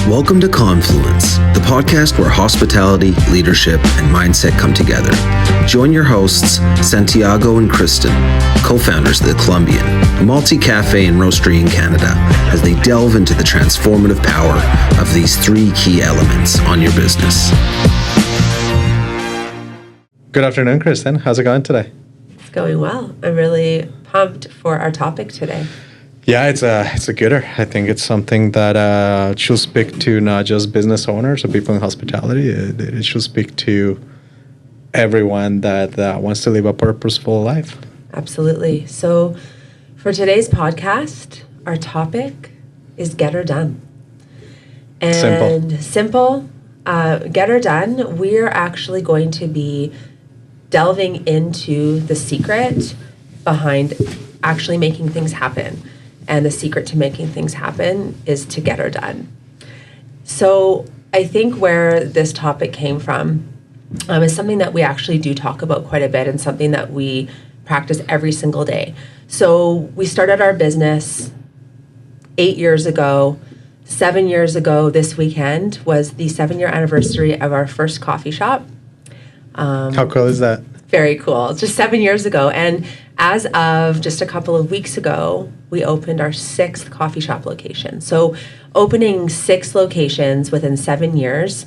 Welcome to Confluence, the podcast where hospitality, leadership, and mindset come together. Join your hosts, Santiago and Kristen, co-founders of The Colombian, a multi-cafe and roastery in Canada, as they delve into the transformative power of these three key elements on your business. Good afternoon, Kristen. How's it going today? It's going well. I'm really pumped for our topic today. Yeah, it's a gooder. I think it's something that should speak to not just business owners or people in hospitality. It should speak to everyone that wants to live a purposeful life. Absolutely. So for today's podcast, our topic is get her done. And simple, get her done. We're actually going to be delving into the secret behind actually making things happen. And the secret to making things happen is to get her done. So I think where this topic came from is something that we actually do talk about quite a bit and something that we practice every single day. So we started our business 8 years ago. 7 years ago this weekend was the 7-year anniversary of our first coffee shop. How cool is that? Very cool. It's just 7 years ago. And as of just a couple of weeks ago, we opened our 6th coffee shop location. So opening 6 locations within 7 years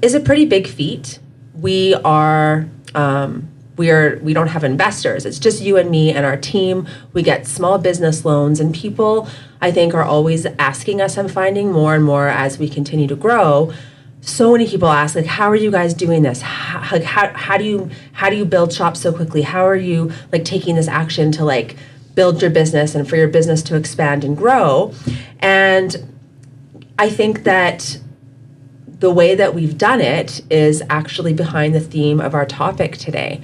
is a pretty big feat. We don't have investors. It's just you and me and our team. We get small business loans, and people, I think, are always asking us and finding more and more as we continue to grow. So many people ask, like, how are you guys doing this? How do you build shops so quickly? How are you taking this action to build your business and for your business to expand and grow? And I think that the way that we've done it is actually behind the theme of our topic today,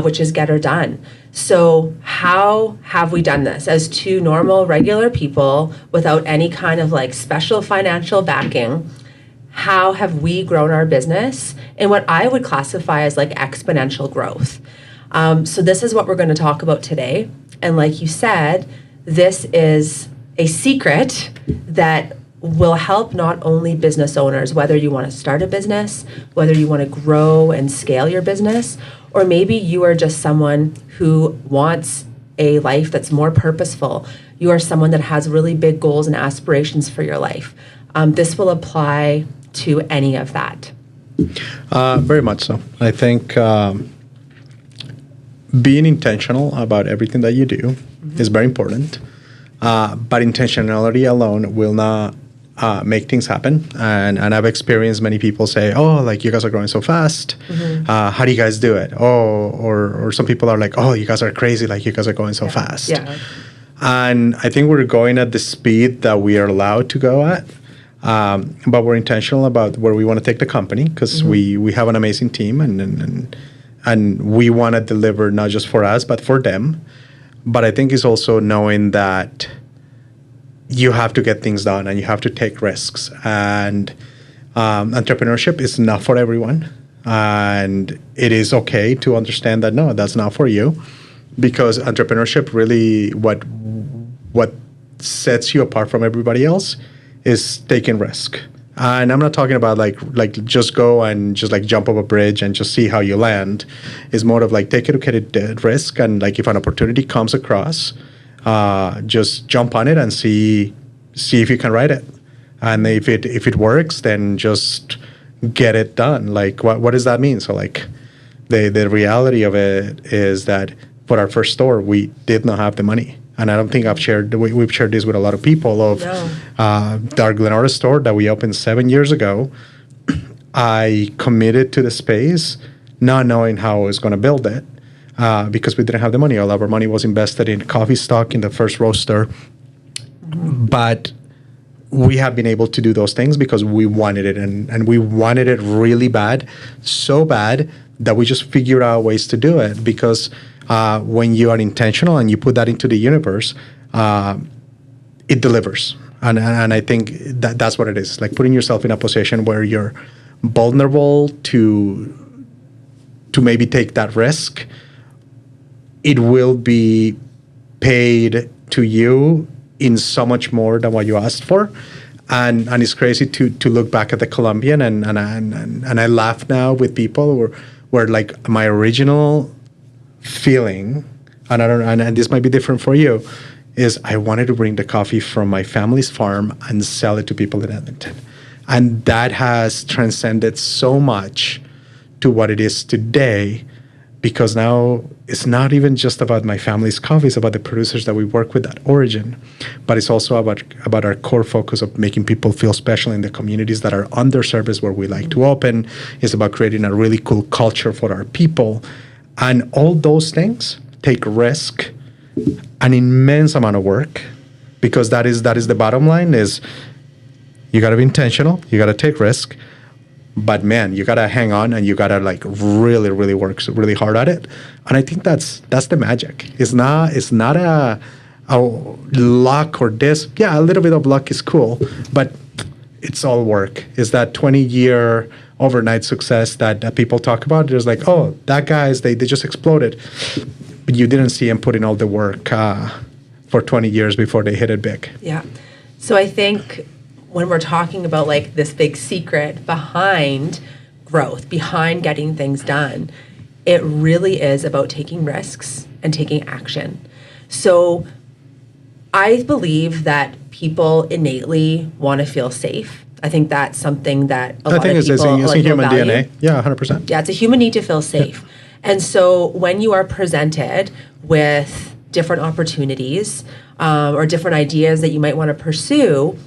which is get her done. So how have we done this as two normal, regular people without any kind of special financial backing? How have we grown our business in what I would classify as exponential growth? So this is what we're going to talk about today. And like you said, this is a secret that will help not only business owners, whether you want to start a business, whether you want to grow and scale your business, or maybe you are just someone who wants a life that's more purposeful. You are someone that has really big goals and aspirations for your life. This will apply to any of that. Very much so. I think being intentional about everything that you do is very important. But intentionality alone will not make things happen. And I've experienced many people say, oh, you guys are growing so fast. How do you guys do it? Oh, or some people are like, oh, you guys are crazy. You guys are going so fast. Yeah. And I think we're going at the speed that we are allowed to go at. But we're intentional about where we want to take the company because we have an amazing team and we want to deliver not just for us, but for them. But I think it's also knowing that you have to get things done and you have to take risks. And entrepreneurship is not for everyone. And it is okay to understand that, no, that's not for you. Because entrepreneurship really, what sets you apart from everybody else is taking risk. And I'm not talking about just go and just jump off a bridge and just see how you land. It's more of take educated risk, and if an opportunity comes across, just jump on it and see if you can ride it. And if it works, then just get it done. What does that mean? So the reality of it is that for our first store, we did not have the money. And I don't think we've shared this with a lot of people of the Glenora store that we opened 7 years ago. I committed to the space, not knowing how I was going to build it because we didn't have the money. All of our money was invested in coffee stock in the first roaster. But we have been able to do those things because we wanted it. And we wanted it really bad, so bad that we just figured out ways to do it because when you are intentional and you put that into the universe, it delivers. And I think that's what it is. Putting yourself in a position where you're vulnerable to maybe take that risk. It will be paid to you in so much more than what you asked for. And it's crazy to look back at the Colombian and I laugh now with people where like my original feeling, and I don't, and this might be different for you, is I wanted to bring the coffee from my family's farm and sell it to people in Edmonton. And that has transcended so much to what it is today, because now it's not even just about my family's coffee, it's about the producers that we work with at origin, but it's also about our core focus of making people feel special in the communities that are underserviced where we like to open. It's about creating a really cool culture for our people. And all those things take risk, an immense amount of work, because that is the bottom line is you got to be intentional, you got to take risk, but man, you got to hang on and you got to like really, really work really hard at it. And I think that's the magic. It's not a luck or this. Yeah, a little bit of luck is cool, but it's all work. It's that 20-year overnight success that people talk about. There's like, oh, that guys, they just exploded. But you didn't see them put in all the work for 20 years before they hit it big. Yeah. So I think when we're talking about like this big secret behind growth, behind getting things done, it really is about taking risks and taking action. So I believe that people innately want to feel safe. I think that's something that a lot of people it's like, in human value. DNA. Yeah, 100%. Yeah, it's a human need to feel safe. And so when you are presented with different opportunities or different ideas that you might want to pursue,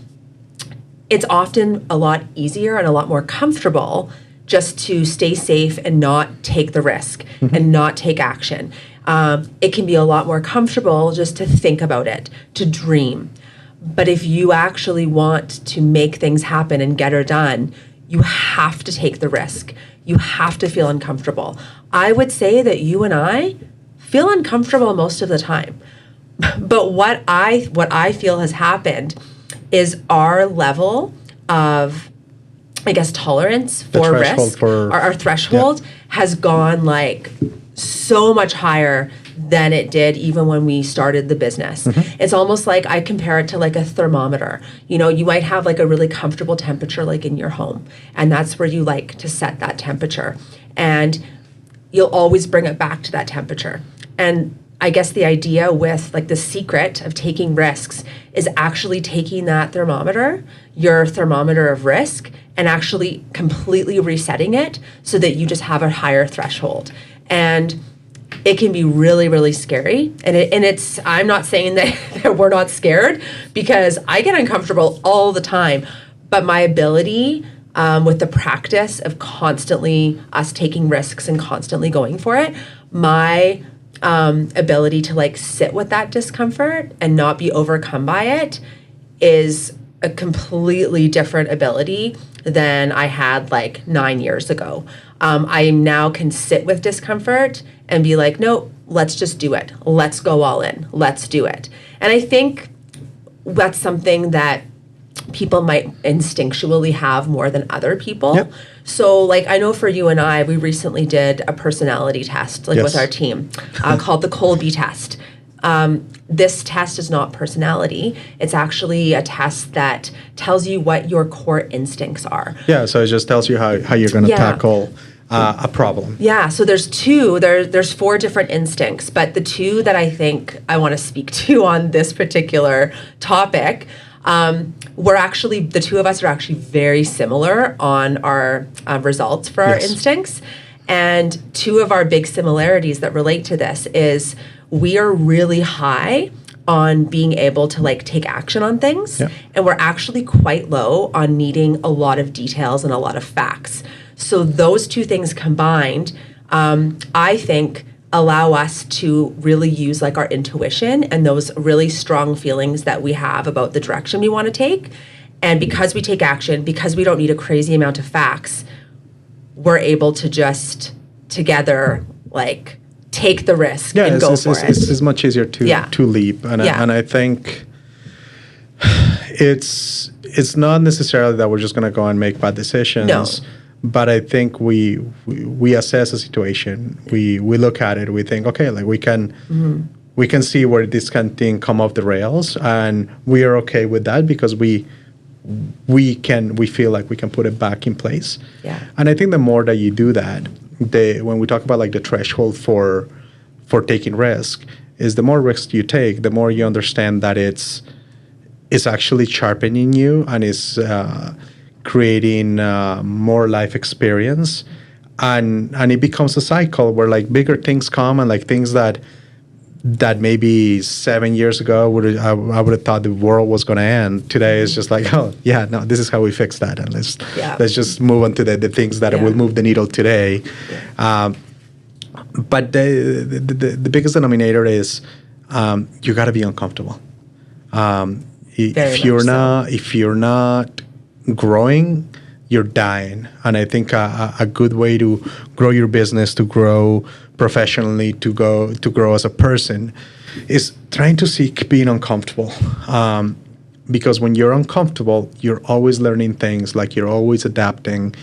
it's often a lot easier and a lot more comfortable just to stay safe and not take the risk and not take action. It can be a lot more comfortable just to think about it, to dream. But if you actually want to make things happen and get her done, you have to take the risk. You have to feel uncomfortable. I would say that you and I feel uncomfortable most of the time. But what I feel has happened is our level of, I guess, tolerance for risk, our threshold has gone like so much higher than it did even when we started the business. It's almost like I compare it to like a thermometer. You know, you might have like a really comfortable temperature like in your home, and that's where you like to set that temperature. And you'll always bring it back to that temperature. And I guess the idea with like the secret of taking risks is actually taking that thermometer, your thermometer of risk, and actually completely resetting it so that you just have a higher threshold. And it can be really, really scary. And it's, I'm not saying that we're not scared, because I get uncomfortable all the time. But my ability with the practice of constantly us taking risks and constantly going for it, my ability to like sit with that discomfort and not be overcome by it is a completely different ability than I had like 9 years ago. I now can sit with discomfort and be like, no, let's just do it. Let's go all in. Let's do it. And I think that's something that people might instinctually have more than other people. Yep. So like, I know for you and I, we recently did a personality test like with our team called the Colby test. This test is not personality. It's actually a test that tells you what your core instincts are. Yeah, so it just tells you how you're going to tackle a problem. Yeah, so there's two. There's 4 different instincts, but the 2 that I think I want to speak to on this particular topic, we're actually, the 2 of us are actually very similar on our results for our instincts. And 2 of our big similarities that relate to this is we are really high on being able to like take action on things, and we're actually quite low on needing a lot of details and a lot of facts. So those 2 things combined, I think, allow us to really use like our intuition and those really strong feelings that we have about the direction we want to take. And because we take action, because we don't need a crazy amount of facts, we're able to just together like take the risk and go for it. It's much easier to leap. And I think it's not necessarily that we're just going to go and make bad decisions. No. But I think we assess a situation. We look at it. We think, okay, like we can see where this kind of thing come off the rails, and we are okay with that because we we feel like we can put it back in place. Yeah. And I think the more that you do that, when we talk about like the threshold for taking risk, is the more risk you take, the more you understand that it's actually sharpening you and is creating more life experience, and it becomes a cycle where like bigger things come, and like things that maybe 7 years ago I would have thought the world was going to end. Today is just like, oh yeah, no, this is how we fix that, and let's just move on to the things that will move the needle today. But the biggest denominator is you got to be uncomfortable. If you're not growing, you're dying. And I think a good way to grow your business, to grow professionally, to grow as a person, is trying to seek being uncomfortable. Because when you're uncomfortable, you're always learning things, like you're always adapting.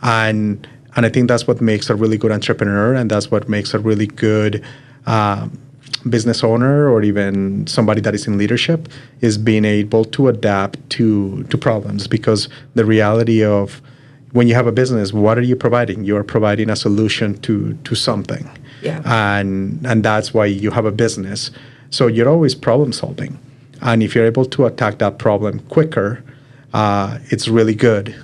And I think that's what makes a really good entrepreneur, and that's what makes a really good business owner, or even somebody that is in leadership, is being able to adapt to problems. Because the reality of when you have a business, what are you providing? You are providing a solution to something. Yeah. And that's why you have a business. So you're always problem solving. And if you're able to attack that problem quicker, it's really good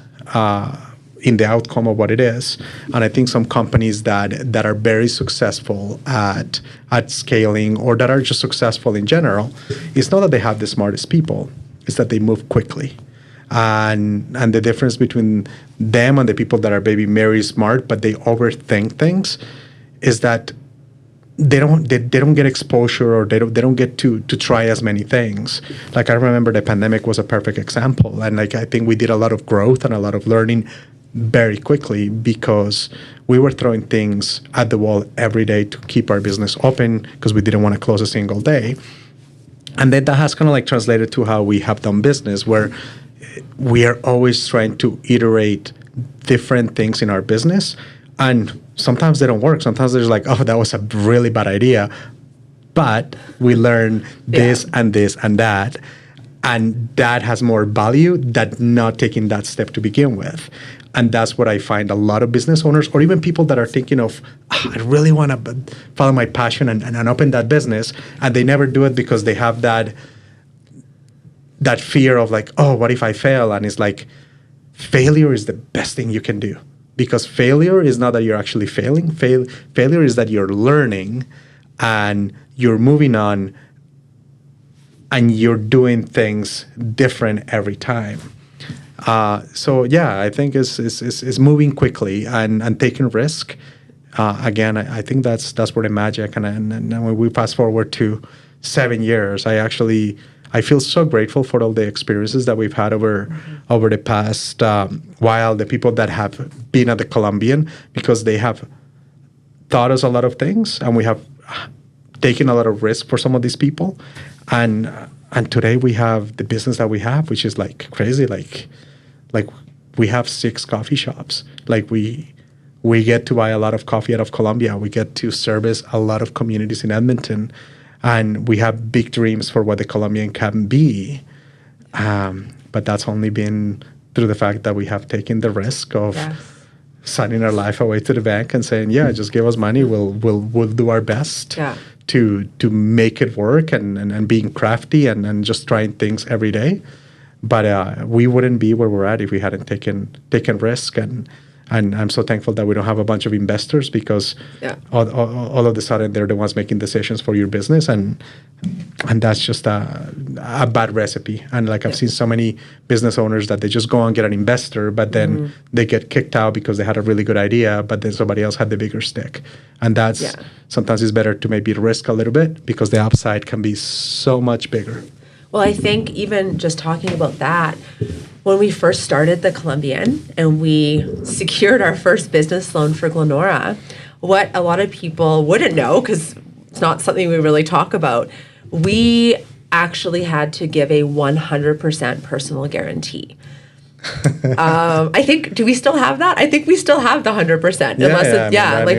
in the outcome of what it is. And I think some companies that are very successful at scaling, or that are just successful in general, it's not that they have the smartest people, it's that they move quickly. And the difference between them and the people that are maybe very smart but they overthink things is that they don't get exposure, or they don't get to try as many things. Like, I remember the pandemic was a perfect example, and like I think we did a lot of growth and a lot of learning very quickly, because we were throwing things at the wall every day to keep our business open, because we didn't want to close a single day. And then that has kind of like translated to how we have done business, where we are always trying to iterate different things in our business. And sometimes they don't work. Sometimes there's like, oh, that was a really bad idea. But we learn this and this and that. And that has more value than not taking that step to begin with. And that's what I find a lot of business owners, or even people that are thinking of, I really want to follow my passion and open that business. And they never do it because they have that fear of like, oh, what if I fail? And it's like, failure is the best thing you can do. Because failure is not that you're actually failing. Failure is that you're learning and you're moving on and you're doing things different every time. So yeah, I think it's moving quickly and taking risk. Again, I think that's where the magic. And when we fast forward to 7 years, I feel so grateful for all the experiences that we've had over the past while. The people that have been at the Colombian, because they have taught us a lot of things, and we have taken a lot of risk for some of these people. And today we have the business that we have, which is like crazy. Like we have 6 coffee shops. Like we get to buy a lot of coffee out of Colombia. We get to service a lot of communities in Edmonton. And we have big dreams for what the Colombian can be. But that's only been through the fact that we have taken the risk of signing our life away to the bank and saying, yeah, just give us money. We'll do our best to make it work, and being crafty and just trying things every day. But we wouldn't be where we're at if we hadn't taken risk. And I'm so thankful that we don't have a bunch of investors, because all of a sudden they're the ones making decisions for your business, and that's just a bad recipe. And like I've seen so many business owners that they just go and get an investor, but then they get kicked out because they had a really good idea, but then somebody else had the bigger stick. And that's sometimes it's better to maybe risk a little bit, because the upside can be so much bigger. Well, I think even just talking about that, when we first started the Colombian and we secured our first business loan for Glenora, what a lot of people wouldn't know, because it's not something we really talk about, we actually had to give a 100% personal guarantee. I think, do we still have that? I think we still have the 100%.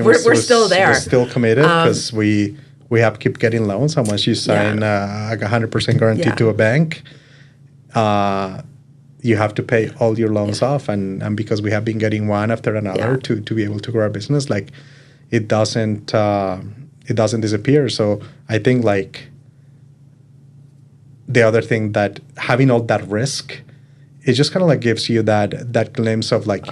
We're still there. We're still committed, because we have keep getting loans. And once you sign like 100% guarantee to a bank, you have to pay all your loans off, and because we have been getting one after another Yeah. to be able to grow our business, like it doesn't disappear. So I think like the other thing that having all that risk, it just kind of like gives you that glimpse of like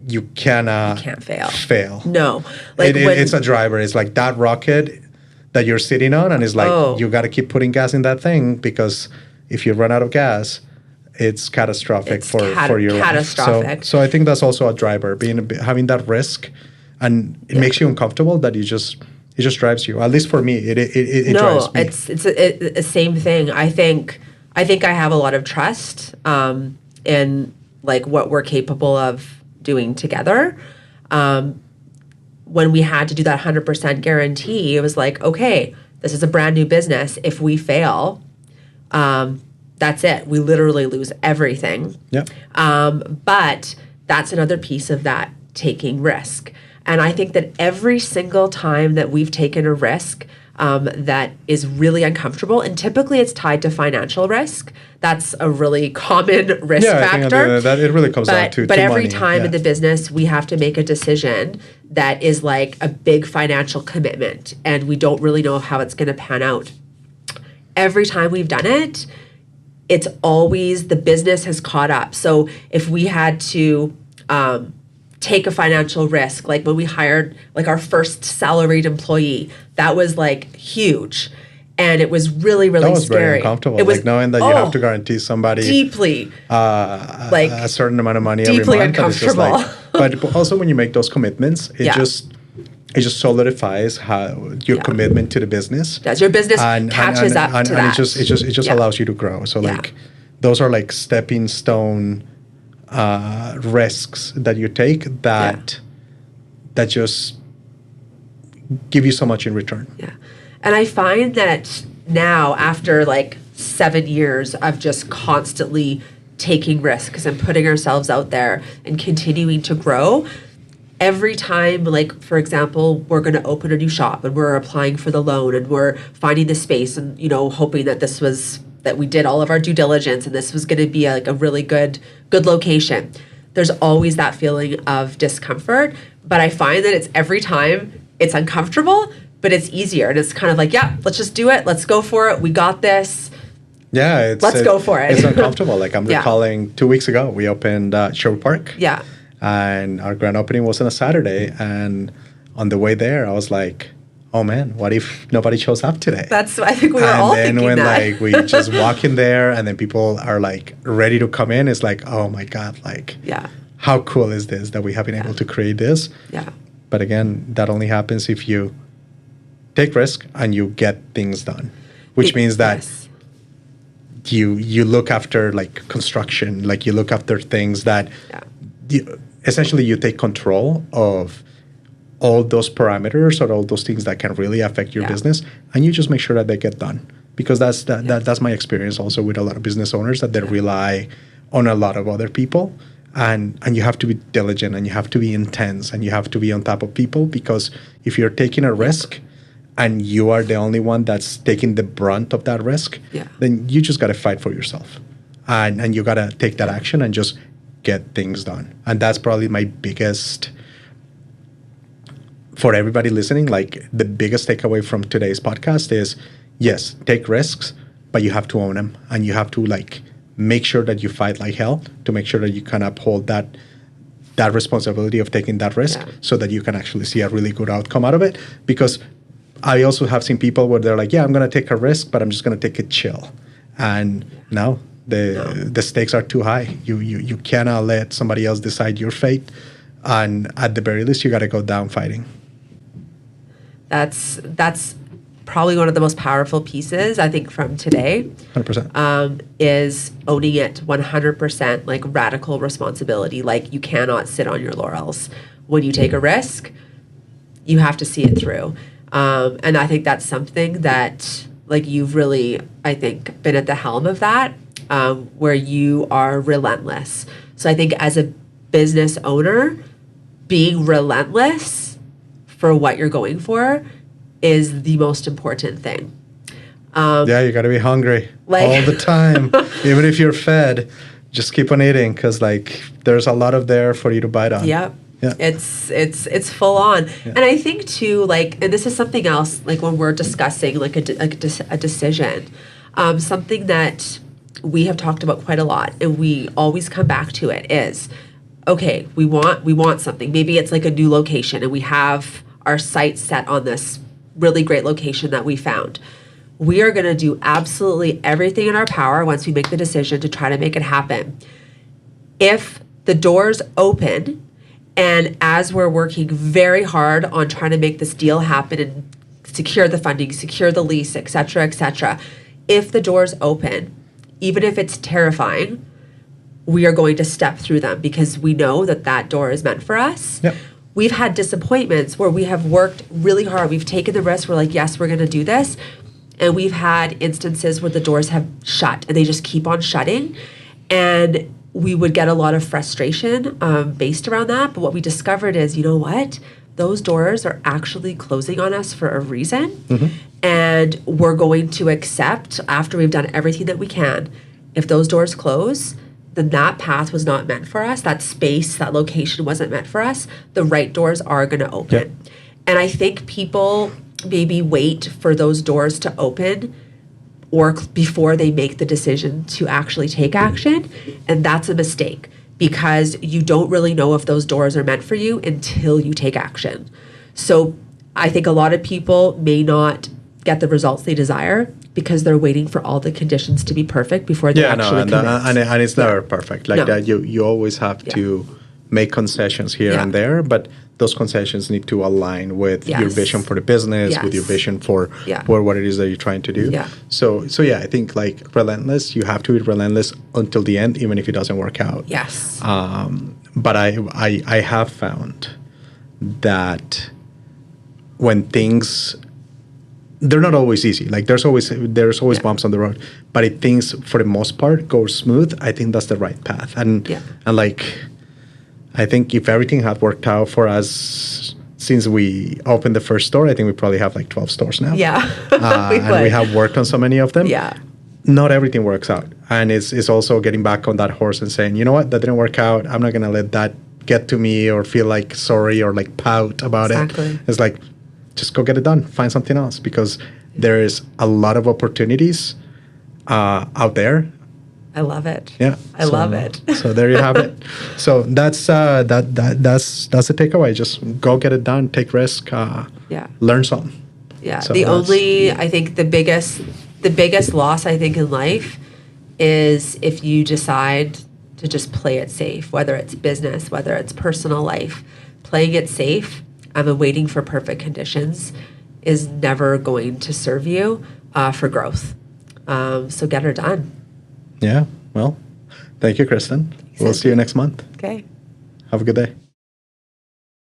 you cannot Can't fail. fail. No. Like It's a driver. It's like that rocket that you're sitting on, and it's like you got to keep putting gas in that thing, because if you run out of gas, it's catastrophic It's for your catastrophic. life. So I think that's also a driver, having that risk, and it makes you uncomfortable. That it just drives you. At least for me, it drives me. It's a same thing. I think I have a lot of trust in like what we're capable of doing together. When we had to do that 100% guarantee, it was like, okay, this is a brand new business. If we fail, that's it. We literally lose everything. Yeah. But that's another piece of that taking risk. And I think that every single time that we've taken a risk that is really uncomfortable, and typically it's tied to financial risk. That's a really common risk factor. I think that it really comes down to But every money. time in the business, we have to make a decision that is like a big financial commitment, and we don't really know how it's going to pan out. Every time we've done it, it's always the business has caught up. So if we had to take a financial risk, like when we hired like our first salaried employee, that was like huge. And it was really, really that was scary. very uncomfortable. It was, like knowing that you have to guarantee somebody deeply like a certain amount of money every deeply month. And it's just uncomfortable. like, but also when you make those commitments, it just solidifies your commitment to the business. As your business catches up to that. And it just allows you to grow. So like those are like stepping stone risks that you take that just give you so much in return. Yeah. And I find that now, after like 7 years of just constantly taking risks and putting ourselves out there and continuing to grow, every time, like, for example, we're going to open a new shop and we're applying for the loan and we're finding the space and, you know, hoping that that we did all of our due diligence and this was going to be like a really good location. There's always that feeling of discomfort, but I find that it's every time it's uncomfortable, but it's easier. And it's kind of like, yeah, let's just do it. Let's go for it. We got this. Yeah. Let's go for it. It's uncomfortable. Like I'm recalling 2 weeks ago, we opened Sherwood Park. Yeah. And our grand opening was on a Saturday. And on the way there, I was like, oh man, what if nobody shows up today? I think we were all thinking that. And then when like we just walk in there and then people are like ready to come in, it's like, oh my God, like how cool is this that we have been able to create this? Yeah. But again, that only happens if you take risk and you get things done, which means that you look after like construction, like you look after things that essentially you take control of all those parameters or all those things that can really affect your business, and you just make sure that they get done. Because that's my experience also with a lot of business owners, that they rely on a lot of other people, and you have to be diligent and you have to be intense and you have to be on top of people, because if you're taking a risk and you are the only one that's taking the brunt of that risk, then you just got to fight for yourself. And you got to take that action and just get things done. And that's probably my biggest, for everybody listening, like the biggest takeaway from today's podcast is, yes, take risks, but you have to own them. And you have to like make sure that you fight like hell to make sure that you can uphold that responsibility of taking that risk so that you can actually see a really good outcome out of it. Because I also have seen people where they're like, yeah, I'm going to take a risk, but I'm just going to take it chill. And no, the stakes are too high. You cannot let somebody else decide your fate. And at the very least, you got to go down fighting. That's probably one of the most powerful pieces, I think, from today. 100%. Is owning it 100%, like radical responsibility. Like you cannot sit on your laurels. When you take a risk, you have to see it through. And I think that's something that, like, you've really, I think, been at the helm of that, where you are relentless. So I think as a business owner, being relentless for what you're going for is the most important thing. You got to be hungry all the time. Even if you're fed, just keep on eating because like there's a lot of there for you to bite on. Yep. Yeah. It's full on. And I think too, like, and this is something else, like when we're discussing like a decision, something that we have talked about quite a lot and we always come back to it is, okay, we want something. Maybe it's like a new location and we have our sights set on this really great location that we found. We are going to do absolutely everything in our power once we make the decision to try to make it happen. If the doors open, and as we're working very hard on trying to make this deal happen and secure the funding, secure the lease, et cetera, if the doors open, even if it's terrifying, we are going to step through them because we know that that door is meant for us. Yep. We've had disappointments where we have worked really hard. We've taken the risk. We're like, yes, we're going to do this. And we've had instances where the doors have shut and they just keep on shutting. And we would get a lot of frustration based around that. But what we discovered is, you know what? Those doors are actually closing on us for a reason. Mm-hmm. And we're going to accept, after we've done everything that we can, if those doors close, then that path was not meant for us. That space, that location wasn't meant for us. The right doors are going to open. Yep. And I think people maybe wait for those doors to open or before they make the decision to actually take action. And that's a mistake because you don't really know if those doors are meant for you until you take action. So I think a lot of people may not get the results they desire because they're waiting for all the conditions to be perfect before they actually commit. And it's never perfect. Like that, you always have to make concessions here and there, but those concessions need to align with your vision for the business, with your vision for what it is that you're trying to do. Yeah. So I think like relentless, you have to be relentless until the end, even if it doesn't work out. Yes. But I have found that when things, they're not always easy. Like there's always bumps on the road, but if things for the most part go smooth, I think that's the right path. And like, I think if everything had worked out for us since we opened the first store, I think we probably have like 12 stores now. Yeah. And we have worked on so many of them. Yeah. Not everything works out. And it's also getting back on that horse and saying, you know what, that didn't work out. I'm not going to let that get to me or feel like sorry or like pout about it. It's like, just go get it done. Find something else because there is a lot of opportunities out there. I love it. Yeah, I love it. So there you have it. So that's the takeaway. Just go get it done. Take risk. Learn something. Yeah. So I think the biggest loss I think in life is if you decide to just play it safe, whether it's business, whether it's personal life, playing it safe. And waiting for perfect conditions is never going to serve you for growth. So get her done. Yeah. Well, thank you, Kristen. We'll see you next month. Okay. Have a good day.